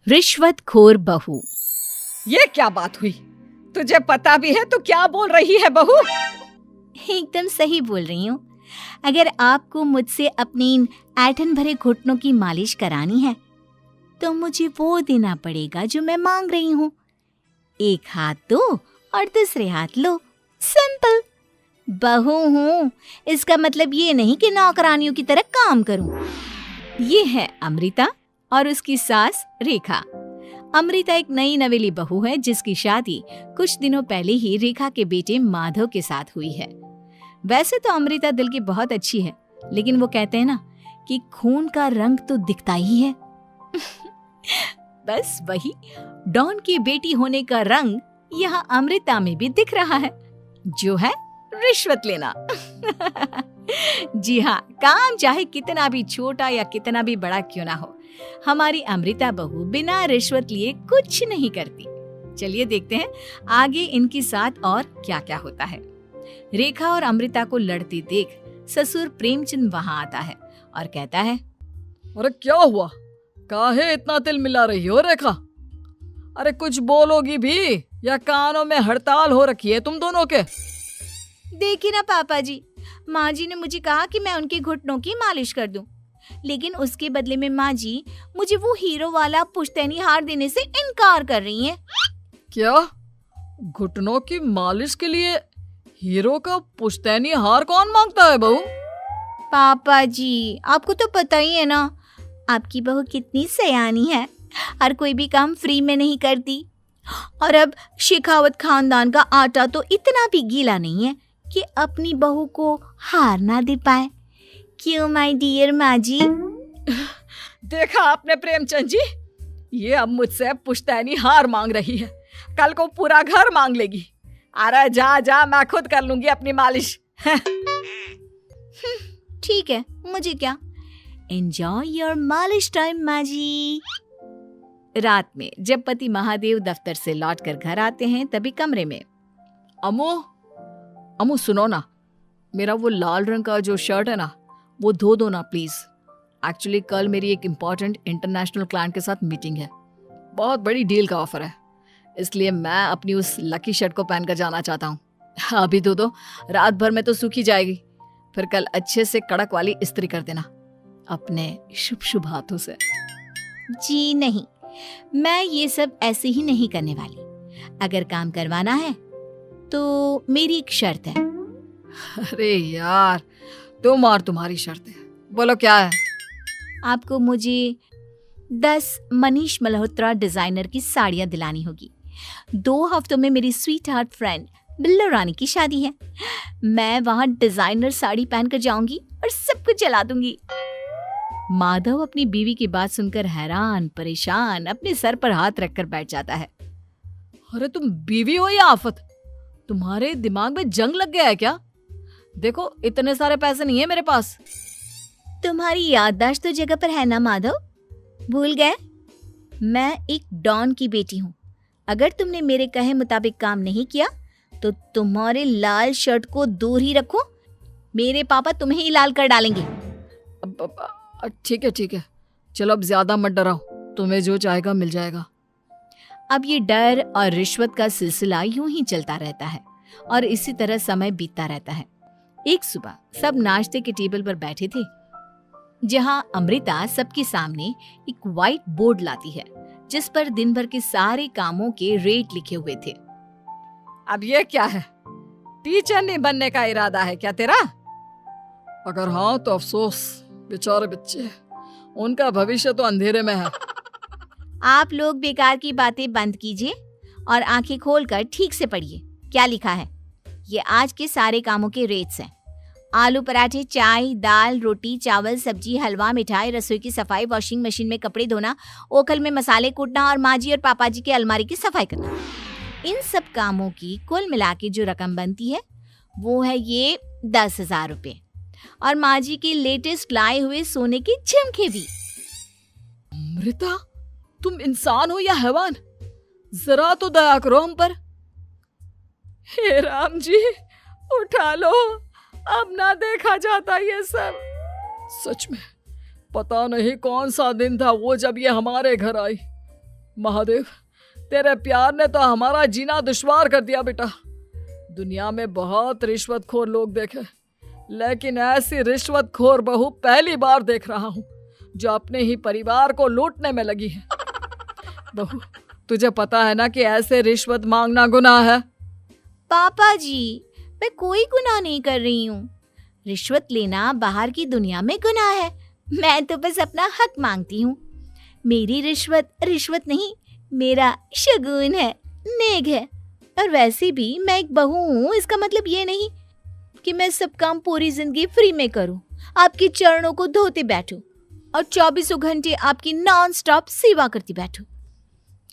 रिश्वतखोर बहू। ये क्या बात हुई? तुझे पता भी है तो क्या बोल रही है बहू? एकदम सही बोल रही हूँ। अगर आपको मुझसे अपनी इन ऐंठन भरे घुटनों की मालिश करानी है तो मुझे वो देना पड़ेगा जो मैं मांग रही हूँ। एक हाथ दो और दूसरे हाथ लो, सिंपल। बहू हूँ, इसका मतलब ये नहीं कि नौकरानियों की तरह काम करूँ। ये है अमृता और उसकी सास रेखा। अमृता एक नई नवेली बहू है जिसकी शादी कुछ दिनों पहले ही रेखा के बेटे माधव के साथ हुई है। वैसे तो अमृता दिल की बहुत अच्छी है, लेकिन वो कहते हैं ना कि खून का रंग तो दिखता ही है। बस वही डॉन की बेटी होने का रंग यहाँ अमृता में भी दिख रहा है, जो है रिश्वत लेना। जी हाँ, काम चाहे कितना भी छोटा या कितना भी बड़ा क्यों ना हो, हमारी अमृता बहू बिना रिश्वत लिए कुछ नहीं करती। चलिए देखते हैं आगे इनके साथ और क्या क्या होता है। रेखा और अमृता को लड़ते देख ससुर प्रेमचंद वहाँ आता है और कहता है, अरे क्या हुआ? काहे इतना तिल मिला रही हो रेखा? अरे कुछ बोलोगी भी या कानों में हड़ताल हो रखी है तुम दोनों के? देखिए ना पापा जी, माँ जी ने मुझे कहा कि मैं उनके घुटनों की मालिश कर दूं, लेकिन उसके बदले में माँ जी मुझे वो हीरो वाला पुश्तैनी हार देने से इनकार कर रही हैं। क्या? घुटनों की मालिश के लिए हीरो का पुश्तैनी हार कौन मांगता है बहू? पापा जी, आपको तो पता ही है ना, आपकी बहू कितनी सयानी है, हर कोई भी काम फ्री में नहीं करती। और अब शेखावत खानदान का आटा तो इतना भी गीला नहीं है कि अपनी बहू को हार ना दे पाए। क्यों माय डियर माँ जी? देखा आपने प्रेमचंद जी, ये अब मुझसे पुश्तैनी हार मांग रही है, कल को पूरा घर मांग लेगी। अरे जा जा, मैं खुद कर लूंगी अपनी मालिश। ठीक है, मुझे क्या। एंजॉय योर मालिश टाइम माँ जी। रात में जब पति महादेव दफ्तर से लौटकर घर आते हैं तभी कमरे में, अमू सुनो ना, मेरा वो लाल रंग का जो शर्ट है ना वो धो दो ना प्लीज। एक्चुअली कल मेरी एक इम्पॉर्टेंट इंटरनेशनल क्लाइंट के साथ मीटिंग है, बहुत बड़ी डील का ऑफर है, इसलिए मैं अपनी उस लकी शर्ट को पहनकर जाना चाहता हूँ। अभी धो दो, रात भर में तो सूखी जाएगी, फिर कल अच्छे से कड़क वाली इस्त्री कर देना अपने शुभ शुभ हाथों से। जी नहीं, मैं ये सब ऐसे ही नहीं करने वाली। अगर काम करवाना है तो मेरी एक शर्त है। अरे यार, तुम और तुम्हारी शर्तें, बोलो क्या है? आपको मुझे 10 मनीष मल्होत्रा डिजाइनर की साड़ियां दिलानी होगी। 2 हफ्तों में मेरी स्वीट हार्ट फ्रेंड बिल्लो रानी की शादी है। मैं वहां डिजाइनर साड़ी पहनकर जाऊंगी और सब कुछ जला दूंगी। माधव अपनी बीवी की बात सुनकर हैरान परेशान अपने सर पर हाथ रखकर बैठ जाता है। अरे तुम बीवी हो या आफत? तुम्हारे दिमाग में जंग लग गया है क्या? देखो इतने सारे पैसे नहीं है मेरे पास। तुम्हारी याददाश्त तो जगह पर है ना माधव, भूल गए? मैं एक डॉन की बेटी हूँ। अगर तुमने मेरे कहे मुताबिक काम नहीं किया तो तुम्हारे लाल शर्ट को दूर ही रखो, मेरे पापा तुम्हें ही लाल कर डालेंगे। ठीक है, चलो अब ज्यादा मत डराओ, तुम्हें जो चाहेगा मिल जाएगा। अब ये डर और रिश्वत का सिलसिला यूं ही चलता रहता है और इसी तरह समय बीतता रहता है। एक सुबह सब नाश्ते के टेबल पर बैठे थे, जहां अमृता सबके सामने एक व्हाइट बोर्ड लाती है जिस पर दिन भर के सारे कामों के रेट लिखे हुए थे। अब ये क्या है? टीचर नहीं बनने का इरादा है क्या तेरा? अगर हाँ तो अफसोस, बेचारे बच्चे, उनका भविष्य तो अंधेरे में है। आप लोग बेकार की बातें बंद कीजिए और आंखें खोलकर ठीक से पढ़िए क्या लिखा है। ये आज के सारे कामों के रेट्स हैं। आलू पराठे, चाय, दाल, रोटी, चावल, सब्जी, हलवा, मिठाई, रसोई की सफाई, वॉशिंग मशीन में कपड़े धोना, ओखल में मसाले कूटना और माँ जी और पापा जी के अलमारी की सफाई करना। इन सब कामों की कुल मिला के जो रकम बनती है वो है ये 10,000 रुपए और माँ जी के लेटेस्ट लाए हुए सोने के झुमके भी। अमृता, तुम इंसान हो या हैवान? जरा तो दया करो हम पर। हे राम जी, उठा लो, अब ना देखा जाता ये सब। सच में पता नहीं कौन सा दिन था वो जब ये हमारे घर आई। महादेव, तेरे प्यार ने तो हमारा जीना दुश्वार कर दिया बेटा। दुनिया में बहुत रिश्वतखोर लोग देखे, लेकिन ऐसी रिश्वतखोर बहू पहली बार देख रहा हूँ जो अपने ही परिवार को लूटने में लगी है। बहू, तुझे पता है ना कि ऐसे रिश्वत मांगना गुनाह है। पापा जी, मैं कोई गुनाह नहीं कर रही हूँ। रिश्वत लेना बाहर की दुनिया में गुनाह है। मैं तो बस अपना हक मांगती हूँ। मेरी रिश्वत रिश्वत नहीं, मेरा शगुन है, नेग है। और वैसे भी मैं एक बहू हूँ, इसका मतलब ये नहीं कि मैं सब काम पूरी जिंदगी फ्री में करूँ, आपके चरणों को धोते बैठूं और 24 घंटे आपकी नॉन स्टॉप सेवा करती बैठूं।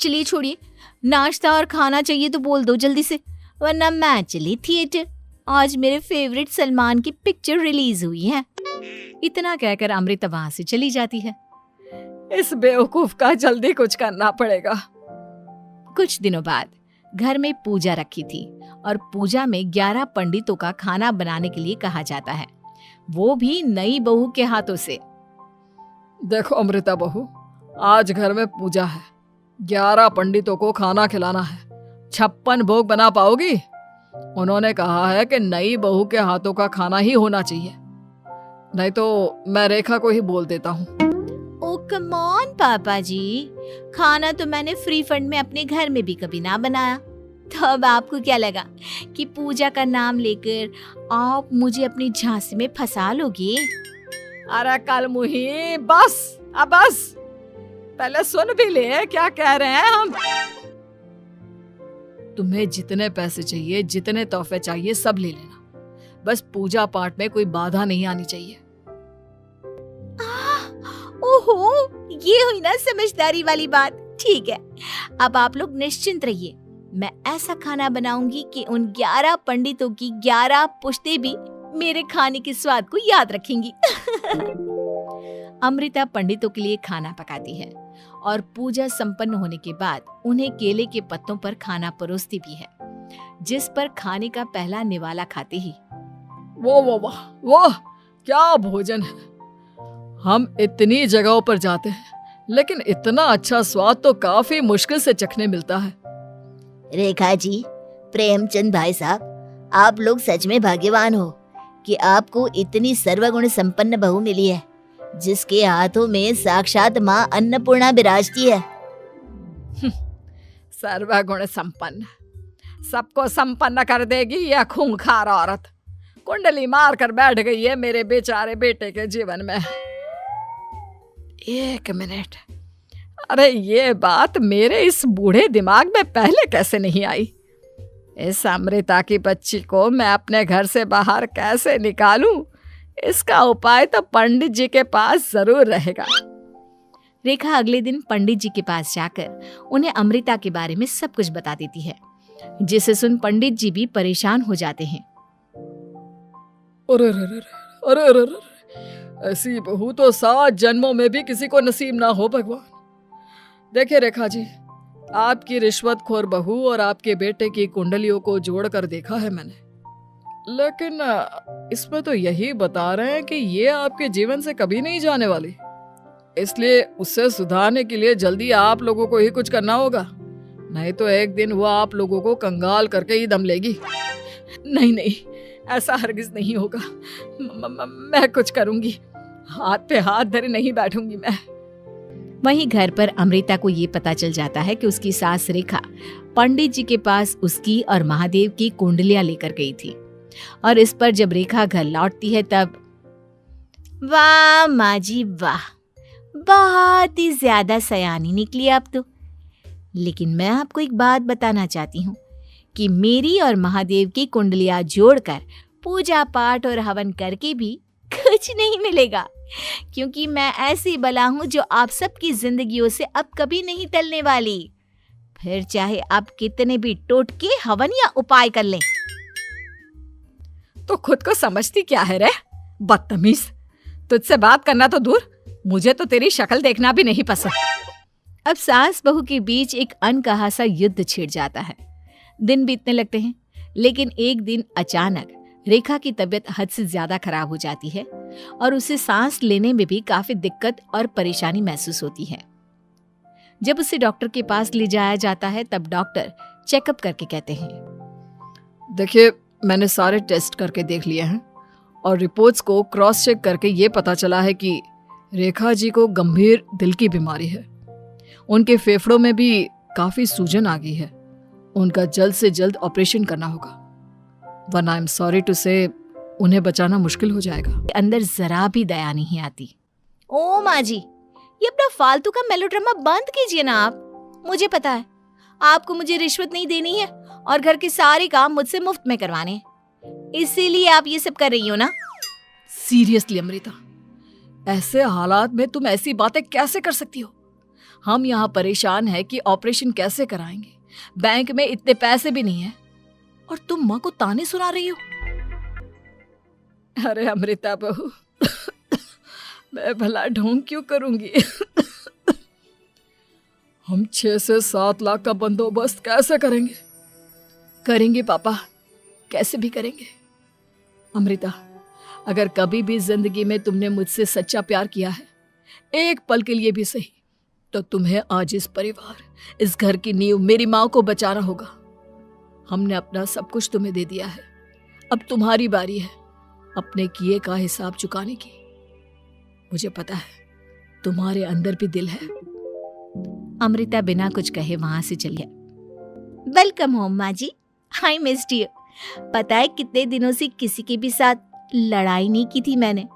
चलिए छोड़िए, नाश्ता और खाना चाहिए तो बोल दो जल्दी से, वरना मैं चली थिएटर। आज मेरे फेवरेट सलमान की पिक्चर रिलीज हुई है। इतना कहकर अमृता वहां से चली जाती है। इस बेवकूफ का जल्दी कुछ करना पड़ेगा। कुछ दिनों बाद घर में पूजा रखी थी और पूजा में 11 पंडितों का खाना बनाने के लिए कहा जाता है, वो भी नई बहू के हाथों से। देखो अमृता बहू, आज घर में पूजा है, 11 पंडितों को खाना खिलाना है। 56 भोग बना पाओगी? उन्होंने कहा है कि नई बहू के हाथों का खाना ही होना चाहिए, नहीं तो मैं रेखा को ही बोल देता हूँ। ओ कम ऑन पापा जी, खाना तो मैंने फ्री फंड में अपने घर में भी कभी ना बनाया, तो अब आपको क्या लगा कि पूजा का नाम लेकर आप मुझे अपनी झांसी में फंसा लोगे? अरे कल मुही, बस अब बस, पहले सुन भी ले क्या कह रहे हैं हम। तुम्हें जितने पैसे चाहिए, जितने तोहफे चाहिए, सब ले लेना, बस पूजा पाठ में कोई बाधा नहीं आनी चाहिए। ओहो, ये हुई ना समझदारी वाली बात। ठीक है, अब आप लोग निश्चिंत रहिए, मैं ऐसा खाना बनाऊंगी कि उन 11 पंडितों की 11 पुश्तें भी मेरे खाने के स्वाद को याद रखेंगी। अमृता पंडितों के लिए खाना पकाती है और पूजा संपन्न होने के बाद उन्हें केले के पत्तों पर खाना परोसती भी है, जिस पर खाने का पहला निवाला खाते ही वो क्या भोजन है। हम इतनी जगहों पर जाते हैं, लेकिन इतना अच्छा स्वाद तो काफी मुश्किल से चखने मिलता है। रेखा जी, प्रेमचंद भाई साहब, आप लोग सच में भाग्यवान हो कि आपको इतनी सर्वगुण संपन्न बहू मिली है, जिसके हाथों में साक्षात माँ अन्नपूर्णा विराजती है। सर्वगुण संपन्न, सबको संपन्न कर देगी यह खूंखार औरत। कुंडली मार कर बैठ गई है मेरे बेचारे बेटे के जीवन में। एक मिनट, अरे ये बात मेरे इस बूढ़े दिमाग में पहले कैसे नहीं आई? इस अमृता की बच्ची को मैं अपने घर से बाहर कैसे निकालूं? इसका उपाय तो पंडित जी के पास जरूर रहेगा। रेखा अगले दिन पंडित जी के पास जाकर उन्हें अमृता के बारे में सब कुछ बता देती है, जिसे सुन पंडित जी भी परेशान हो जाते हैं। अरे, ऐसी बहू तो 7 जन्मों में भी किसी को नसीब ना हो भगवान। देखिए रेखा जी, आपकी रिश्वतखोर बहू और आपके बेटे की कुंडलियों को जोड़कर देखा है मैंने, लेकिन इसमें तो यही बता रहे हैं कि ये आपके जीवन से कभी नहीं जाने वाली। इसलिए उससे सुधारने के लिए जल्दी आप लोगों को ही कुछ करना होगा, नहीं तो एक दिन वो आप लोगों को कंगाल करके ही दम लेगी। नहीं, ऐसा हरगिज नहीं होगा। मैं कुछ करूंगी, हाथ पे हाथ धरे नहीं बैठूंगी मैं। वहीं घर पर अमृता को ये पता चल जाता है कि उसकी सास रेखा पंडित जी के पास उसकी और महादेव की कुंडलियां लेकर गई थी, और इस पर जब रेखा घर लौटती है तब वाह माँ जी वाह, बहुत ही ज्यादा सयानी निकली आप तो। लेकिन मैं आपको एक बात बताना चाहती हूँ कि मेरी और महादेव की कुंडलियां जोड़कर पूजा पाठ और हवन करके भी कुछ नहीं मिलेगा, क्योंकि मैं ऐसी बला हूं जो आप सबकी जिंदगियों से अब कभी नहीं टलने वाली, फिर चाहे आप कितने भी टोटके हवन या उपाय कर लें। तो खुद को समझती क्या है रे बदतमीज, तुझसे बात करना तो दूर, मुझे तो तेरी शक्ल देखना भी नहीं पसंद। अब सास बहू के बीच एक अनकहा सा युद्ध छिड़ जाता है। दिन बीतने लगते हैं, लेकिन एक दिन अचानक रेखा की तबीयत हद से ज्यादा खराब हो जाती है और उसे सांस लेने में भी काफी दिक्कत और परेशानी महसूस होती है। जब उसे डॉक्टर के पास ले जाया जाता है तब डॉक्टर चेकअप करके कहते हैं, देखिए, मैंने सारे टेस्ट करके देख लिए हैं और रिपोर्ट्स को क्रॉस चेक करके ये पता चला है कि रेखा जी को गंभीर दिल की बीमारी है। उनके फेफड़ों में भी काफी सूजन आ गई है। उनका जल्द से जल्द ऑपरेशन करना होगा, वरना आई एम सॉरी टू से उन्हें बचाना मुश्किल हो जाएगा। अंदर जरा भी दया नहीं आती। ओ माँ जी, ये अपना फालतू का मेलोड्रामा बंद कीजिए ना आप। मुझे पता है आपको मुझे रिश्वत नहीं देनी है और घर के सारे काम मुझसे मुफ्त में करवाने हैं, इसीलिए आप ये सब कर रही हो ना। सीरियसली अमृता, ऐसे हालात में तुम ऐसी बातें कैसे कर सकती हो? हम यहाँ परेशान हैं कि ऑपरेशन कैसे कराएंगे, बैंक में इतने पैसे भी नहीं है और तुम माँ को ताने सुना रही हो। अरे अमृता बहू, मैं भला ढोंग क्यों करूंगी? हम 6 से 7 लाख का बंदोबस्त कैसे करेंगे? करेंगे पापा, कैसे भी करेंगे। अमृता, अगर कभी भी जिंदगी में तुमने मुझसे सच्चा प्यार किया है, एक पल के लिए भी सही, तो तुम्हें आज इस परिवार, इस घर की नींव, मेरी माँ को बचाना होगा। हमने अपना सब कुछ तुम्हें दे दिया है, अब तुम्हारी बारी है अपने किए का हिसाब चुकाने की। मुझे पता है तुम्हारे अंदर भी दिल है। अमृता बिना कुछ कहे वहां से चली गई। वेलकम होम माँ जी, आई मिस्ड यू। पता है कितने दिनों से किसी के भी साथ लड़ाई नहीं की थी मैंने,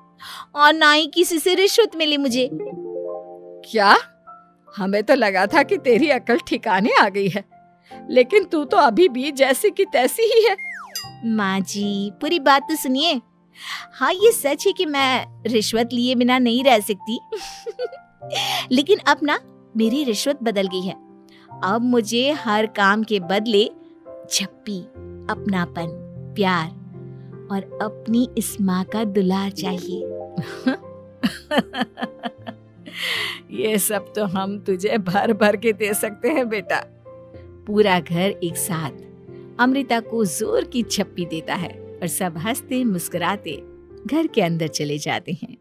और ना ही किसी से रिश्वत मिली मुझे। क्या? हमें तो लगा था कि तेरी अकल ठिकाने आ गई है, लेकिन तू तो अभी भी जैसी की तैसी ही है। माँ जी, पूरी बात तो सुनिए। हाँ, ये सच है कि मैं रिश्वत लिए बिना नहीं रह सकती। लेकिन अब ना मेरी रिश्वत बदल गई है। अब मुझे हर काम के बदले झप्पी, अपनापन, प्यार और अपनी इस माँ का दुलार चाहिए। ये सब तो हम तुझे भर भर के दे सकते हैं बेटा। पूरा घर एक साथ अमृता को जोर की झप्पी देता है और सब हंसते मुस्कुराते घर के अंदर चले जाते हैं।